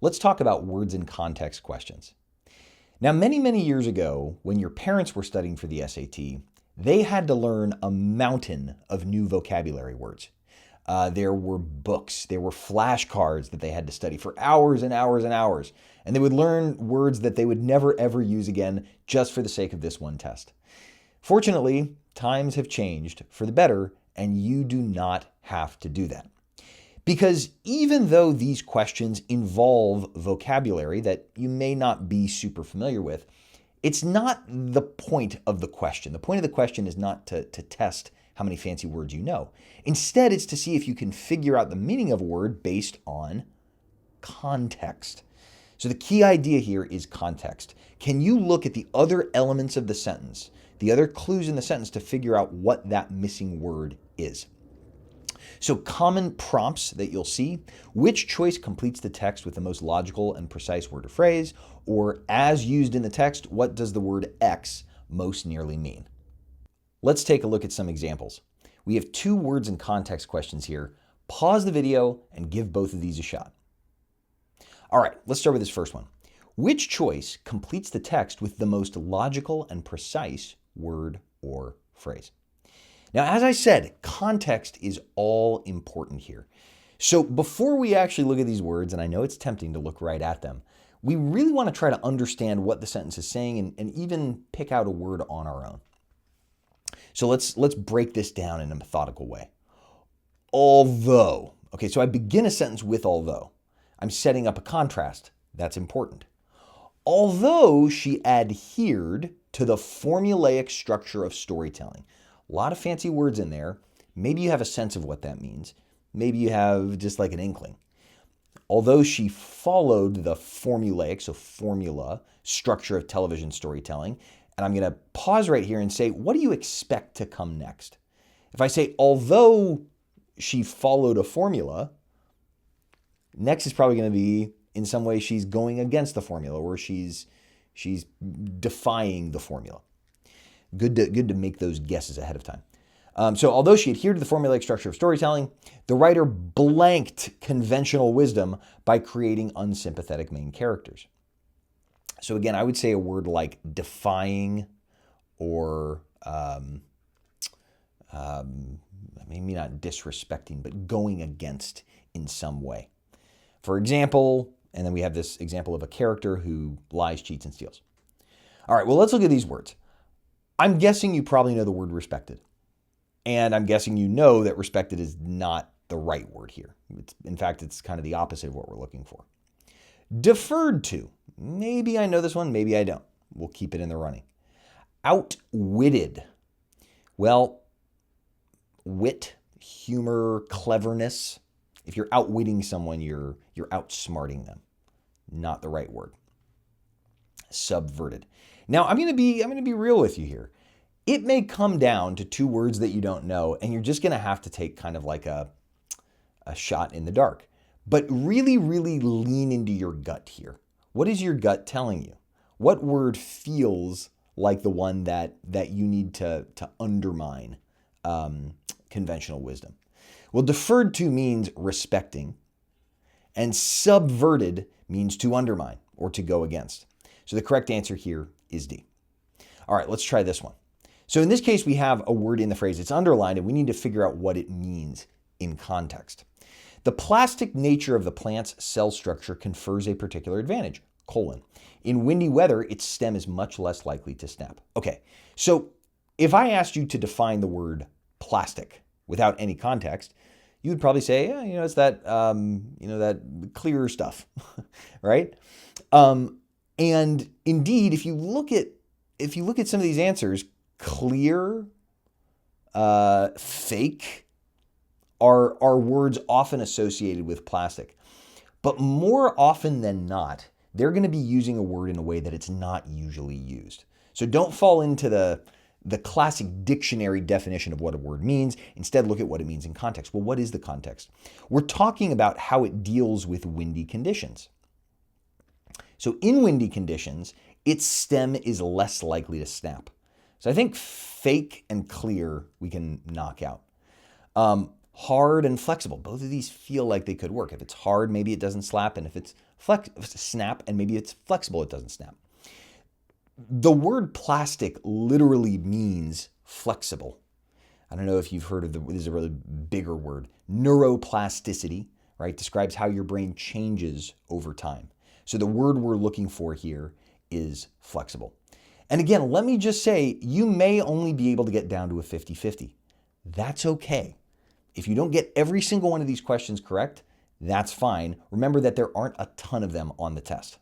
let's talk about words in context questions. Now, many, many years ago, when your parents were studying for the SAT, they had to learn a mountain of new vocabulary words. There were books, there were flashcards that they had to study for hours and hours and hours. And they would learn words that they would never ever use again just for the sake of this one test. Fortunately, times have changed for the better, and you do not have to do that. Because even though these questions involve vocabulary that you may not be super familiar with, it's not the point of the question. The point of the question is not to test how many fancy words you know. Instead, it's to see if you can figure out the meaning of a word based on context. So the key idea here is context. Can you look at the other elements of the sentence, the other clues in the sentence to figure out what that missing word is? So common prompts that you'll see: which choice completes the text with the most logical and precise word or phrase? Or as used in the text, what does the word X most nearly mean? Let's take a look at some examples. We have two words in context questions here. Pause the video and give both of these a shot. All right, let's start with this first one. Which choice completes the text with the most logical and precise word or phrase? Now, as I said, context is all important here. So before we actually look at these words, and I know it's tempting to look right at them, we really want to try to understand what the sentence is saying and even pick out a word on our own. So let's break this down in a methodical way. Although, okay, so I begin a sentence with although. I'm setting up a contrast. That's important. Although she adhered to the formulaic structure of storytelling. A lot of fancy words in there. Maybe you have a sense of what that means. Maybe you have just like an inkling. Although she followed the formulaic, so formula, structure of television storytelling, and I'm going to pause right here and say, what do you expect to come next? If I say, although she followed a formula, next is probably going to be, in some way, she's going against the formula, or she's defying the formula. Good to make those guesses ahead of time. So although she adhered to the formulaic structure of storytelling, the writer blanked conventional wisdom by creating unsympathetic main characters. So again, I would say a word like defying, or maybe not disrespecting, but going against in some way. For example, and then we have this example of a character who lies, cheats, and steals. All right, well, let's look at these words. I'm guessing you probably know the word respected. And I'm guessing you know that respected is not the right word here. In fact, it's kind of the opposite of what we're looking for. Deferred to. Maybe I know this one, maybe I don't. We'll keep it in the running. Outwitted. Well, wit, humor, cleverness. If you're outwitting someone, you're outsmarting them. Not the right word. Subverted. Now, I'm going to be real with you here. It may come down to two words that you don't know, and you're just going to have to take kind of like a shot in the dark. But really, really lean into your gut here. What is your gut telling you? What word feels like the one that you need to undermine conventional wisdom? Well, deferred to means respecting, and subverted means to undermine or to go against. So the correct answer here is D. All right, let's try this one. So in this case, we have a word in the phrase. It's underlined, and we need to figure out what it means in context. The plastic nature of the plant's cell structure confers a particular advantage, : in windy weather, its stem is much less likely to snap. Okay, so if I asked you to define the word plastic without any context, you would probably say, yeah, it's that, that clear stuff, right? And indeed, if you look at some of these answers, clear, fake are words often associated with plastic. But more often than not, they're going to be using a word in a way that it's not usually used. So don't fall into the classic dictionary definition of what a word means. Instead, look at what it means in context. Well, what is the context? We're talking about how it deals with windy conditions. So in windy conditions, its stem is less likely to snap. So I think fake and clear we can knock out. Hard and flexible. Both of these feel like they could work. If it's hard, maybe it doesn't slap, and if it's snap, and maybe it's flexible, it doesn't snap. The word plastic literally means flexible. I don't know if you've heard of this is a really bigger word. Neuroplasticity, right? Describes how your brain changes over time. So the word we're looking for here is flexible. And again, let me just say, you may only be able to get down to a 50-50. That's okay. If you don't get every single one of these questions correct, that's fine. Remember that there aren't a ton of them on the test.